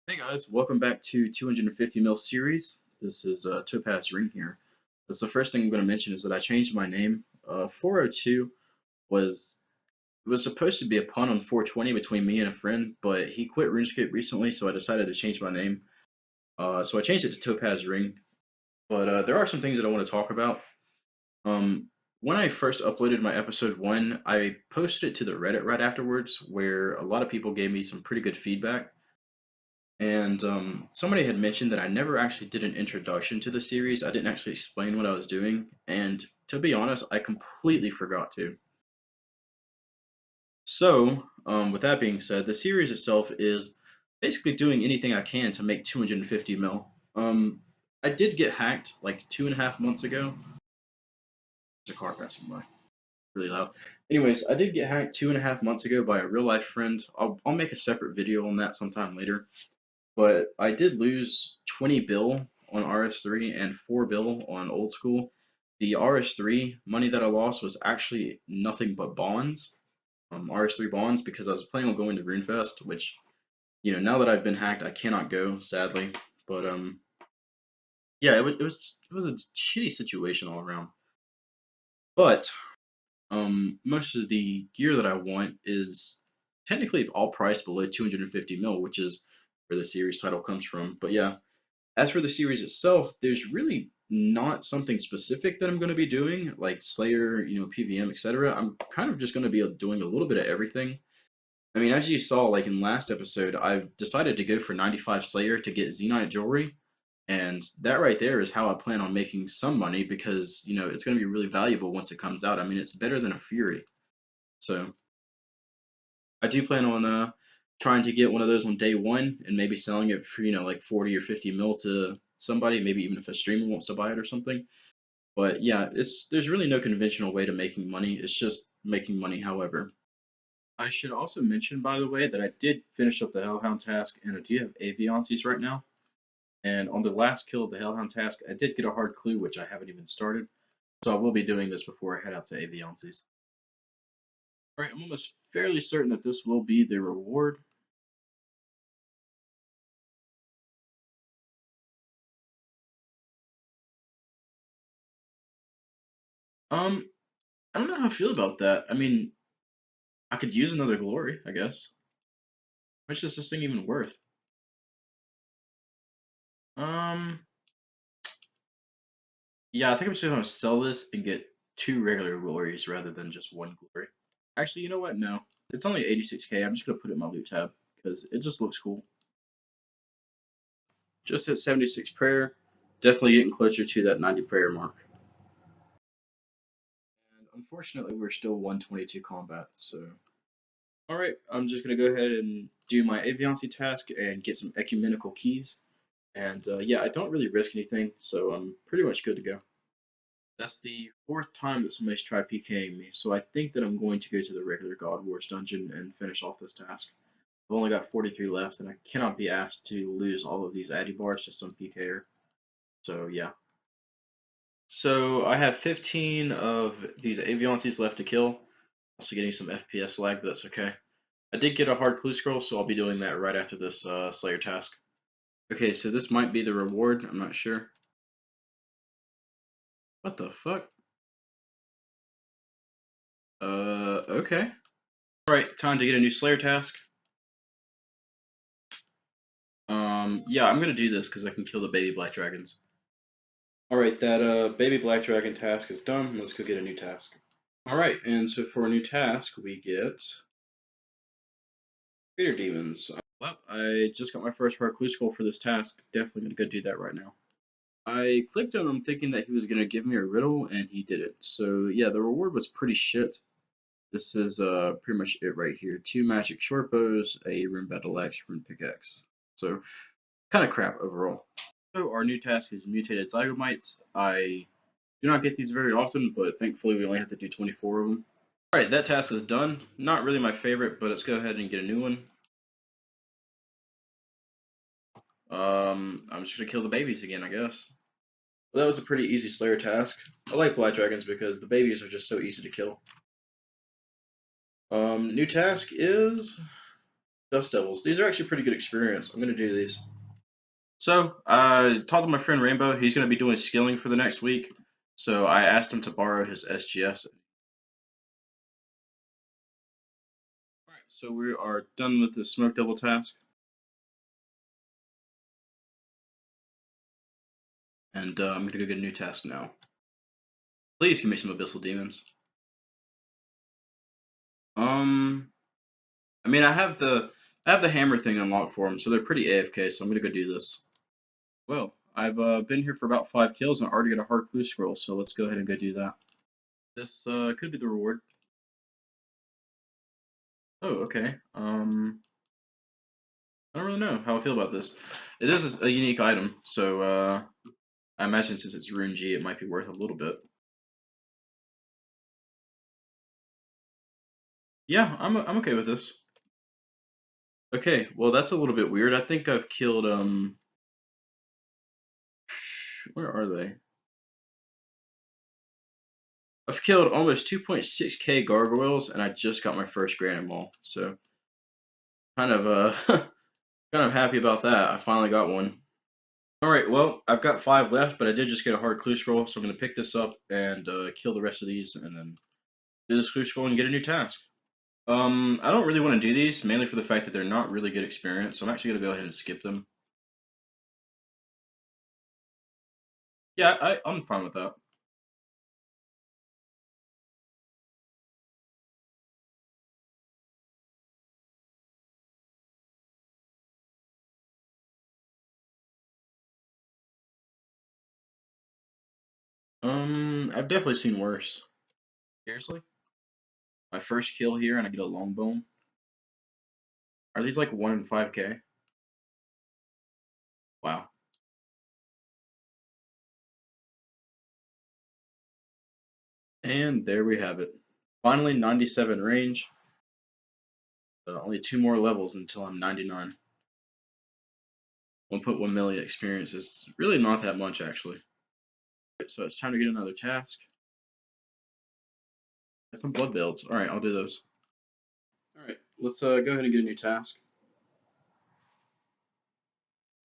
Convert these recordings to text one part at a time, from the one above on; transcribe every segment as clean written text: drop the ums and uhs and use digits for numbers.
Hey guys, welcome back to 250 mil series. This is Topaz Ring here. That's the first thing I'm going to mention is that I changed my name. 402 was supposed to be a pun on 420 between me and a friend, but he quit RuneScape recently, so I decided to change my name. So I changed it to Topaz Ring. But there are some things that I want to talk about. Um, when I first uploaded my episode 1, I posted it to the Reddit right afterwards, where a lot of people gave me some pretty good feedback. And somebody had mentioned that I never actually did an introduction to the series. I didn't actually explain what I was doing. And to be honest, I completely forgot to. So, with that being said, the series itself is basically doing anything I can to make 250 mil. I did get hacked like 2.5 months ago. There's a car passing by, really loud. Anyways, I did get hacked 2.5 months ago by a real life friend. I'll make a separate video on that sometime later. But I did lose 20 bill on RS3 and 4 bill on old school. The RS3 money that I lost was actually nothing but bonds, RS3 bonds, because I was planning on going to RuneFest, which, now that I've been hacked, I cannot go, sadly. But yeah, it was a shitty situation all around. But most of the gear that I want is technically all priced below 250 mil, which is where the series title comes from. But yeah, as for the series itself, there's really not something specific that I'm going to be doing, like Slayer, PVM, etc. I'm kind of just going to be doing a little bit of everything. I mean, as you saw, like in last episode, I've decided to go for 95 Slayer to get Zenite jewelry, and that right there is how I plan on making some money because, it's going to be really valuable once it comes out. I mean, it's better than a Fury. So I do plan on trying to get one of those on day one and maybe selling it for, like 40 or 50 mil to somebody, maybe even if a streamer wants to buy it or something. But yeah, there's really no conventional way to making money. It's just making money however. I should also mention, by the way, that I did finish up the Hellhound task and I do have Aviancies right now. And on the last kill of the Hellhound task, I did get a hard clue, which I haven't even started. So I will be doing this before I head out to Aviancies. Alright, I'm almost fairly certain that this will be the reward. Um, I don't know how I feel about that. I mean, I could use another glory, I guess. How much is this thing even worth? Um, yeah, I think I'm just gonna sell this and get 2 regular glories rather than just 1 glory. Actually, you know what? No, it's only 86k. I'm just gonna put it in my loot tab because it just looks cool. Just hit 76 prayer. Definitely getting closer to that 90 prayer mark. And unfortunately, we're still 122 combat, so. Alright, I'm just gonna go ahead and do my Aviancy task and get some ecumenical keys. And yeah, I don't really risk anything, so I'm pretty much good to go. That's the 4th time that somebody's tried PKing me, so I think that I'm going to go to the regular God Wars dungeon and finish off this task. I've only got 43 left, and I cannot be asked to lose all of these Addy bars to some PKer. So yeah. So I have 15 of these Aviancies left to kill. Also getting some FPS lag, but that's okay. I did get a hard clue scroll, so I'll be doing that right after this Slayer task. Okay, so this might be the reward. I'm not sure. What the fuck? Okay. Alright, time to get a new Slayer task. Yeah, I'm gonna do this because I can kill the baby black dragons. Alright, that baby black dragon task is done. Let's go get a new task. Alright, and so for a new task, we get Creator Demons. Well, I just got my first hard clue scroll for this task. Definitely gonna go do that right now. I clicked on him thinking that he was gonna give me a riddle, and he didn't. So yeah, the reward was pretty shit. This is pretty much it right here. 2 magic short bows, a rune battle axe, rune pickaxe. So kind of crap overall. So our new task is mutated zygomites. I do not get these very often, but thankfully we only have to do 24 of them. Alright, that task is done. Not really my favorite, but let's go ahead and get a new one. I'm just gonna kill the babies again, I guess. Well, that was a pretty easy Slayer task. I like Black Dragons because the babies are just so easy to kill. New task is Dust Devils. These are actually pretty good experience. I'm gonna do these. So I talked to my friend Rainbow. He's gonna be doing skilling for the next week. So I asked him to borrow his SGS. Alright, so we are done with the Smoke Devil task. And I'm gonna go get a new task now. Please give me some Abyssal Demons. I mean, I have the hammer thing unlocked for them, so they're pretty AFK. So I'm gonna go do this. Well, I've been here for about 5 kills and I already got a hard clue scroll. So let's go ahead and go do that. This could be the reward. Oh, okay. I don't really know how I feel about this. It is a unique item, so I imagine since it's Rune G, it might be worth a little bit. Yeah, I'm okay with this. Okay, well that's a little bit weird. I think I've killed where are they? I've killed almost 2.6k gargoyles and I just got my first Granite Maul. So kind of kind of happy about that. I finally got one. All right, well, I've got 5 left, but I did just get a hard clue scroll, so I'm going to pick this up and kill the rest of these and then do this clue scroll and get a new task. I don't really want to do these, mainly for the fact that they're not really good experience, so I'm actually going to go ahead and skip them. Yeah, I'm fine with that. I've definitely seen worse. Seriously? My first kill here and I get a long bone? Are these like 1 in 5k? Wow. And there we have it. Finally, 97 range. Only 2 more levels until I'm 99. 1.1 million experience is really not that much, actually. So it's time to get another task. Some blood builds. Alright, I'll do those. Alright, let's go ahead and get a new task.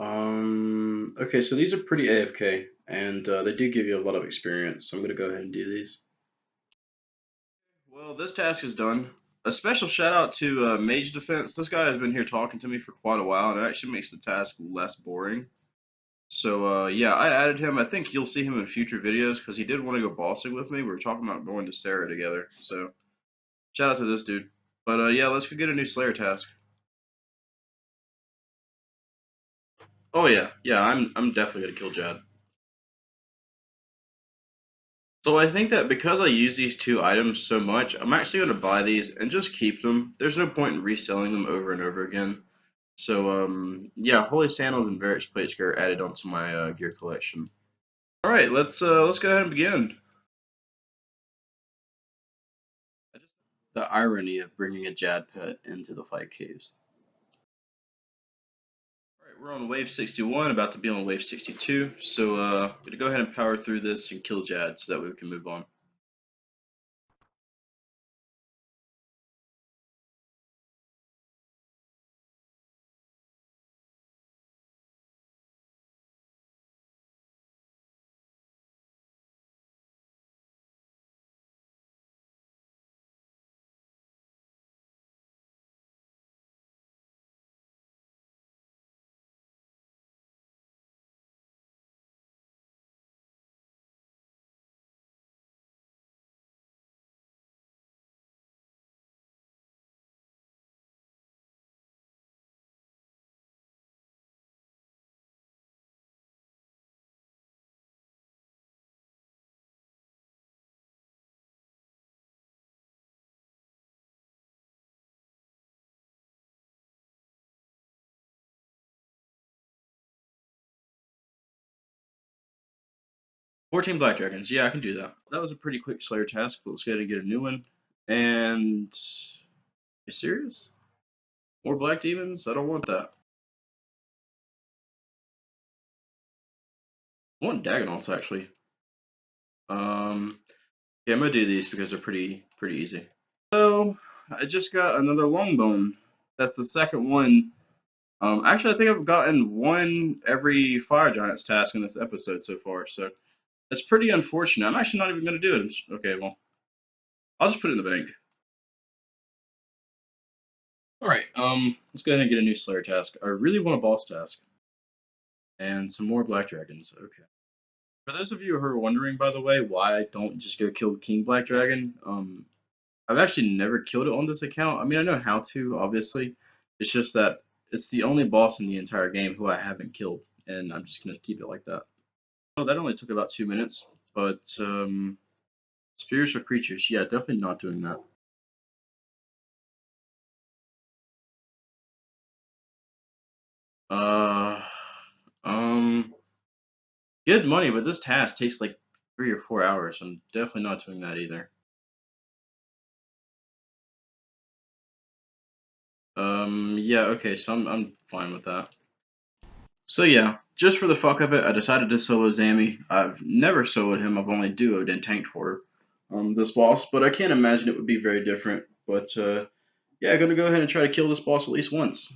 Okay, so these are pretty AFK, and they do give you a lot of experience, so I'm going to go ahead and do these. Well, this task is done. A special shout out to Mage Defense. This guy has been here talking to me for quite a while, and it actually makes the task less boring. So, yeah, I added him. I think you'll see him in future videos, because he did want to go bossing with me. We were talking about going to Sarah together, so shout out to this dude. But, yeah, let's go get a new Slayer task. Oh, yeah, yeah, I'm definitely going to kill Jad. So I think that because I use these 2 items so much, I'm actually going to buy these and just keep them. There's no point in reselling them over and over again. So yeah, Holy Sandals and Varix Plate are added onto my gear collection. All right, let's go ahead and begin. The irony of bringing a Jad pet into the fight caves. All right, we're on wave 61, about to be on wave 62. So I'm gonna go ahead and power through this and kill Jad so that way we can move on. 14 Black Dragons. Yeah, I can do that. That was a pretty quick Slayer task, but let's go ahead and get a new one. And you serious? More Black Demons? I don't want that. I want Dagonauts actually. Yeah, I'm gonna do these because they're pretty easy. So I just got another Longbone. That's the second one. Actually, I think I've gotten one every Fire Giants task in this episode so far, so that's pretty unfortunate. I'm actually not even going to do it. Okay, well, I'll just put it in the bank. All right, let's go ahead and get a new Slayer task. I really want a boss task and some more Black Dragons. Okay. For those of you who are wondering, by the way, why I don't just go kill King Black Dragon, I've actually never killed it on this account. I mean, I know how to, obviously. It's just that it's the only boss in the entire game who I haven't killed, and I'm just gonna keep it like that. Well, that only took about 2 minutes, but spiritual creatures, yeah, definitely not doing that. Uh, um, good money, but this task takes like 3 or 4 hours. I'm definitely not doing that either. Yeah, okay, so I'm fine with that. So yeah, just for the fuck of it, I decided to solo Zammy. I've never soloed him. I've only duoed and tanked for this boss, but I can't imagine it would be very different. But yeah, I'm gonna go ahead and try to kill this boss at least once.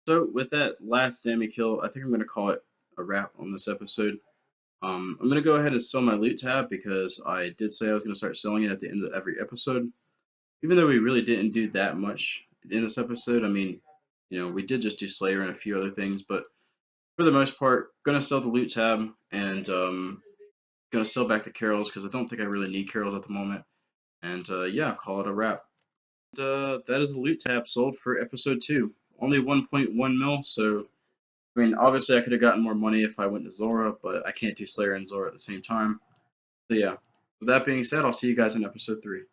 So with that last Zammy kill, I think I'm gonna call it a wrap on this episode. I'm gonna go ahead and sell my loot tab because I did say I was gonna start selling it at the end of every episode. Even though we really didn't do that much in this episode, I mean, we did just do Slayer and a few other things, but for the most part, gonna sell the loot tab and gonna sell back the carols because I don't think I really need carols at the moment. And yeah, call it a wrap. And, that is the loot tab sold for episode 2. Only 1.1 mil, so I mean, obviously I could have gotten more money if I went to Zora, but I can't do Slayer and Zora at the same time. So yeah, with that being said, I'll see you guys in episode 3.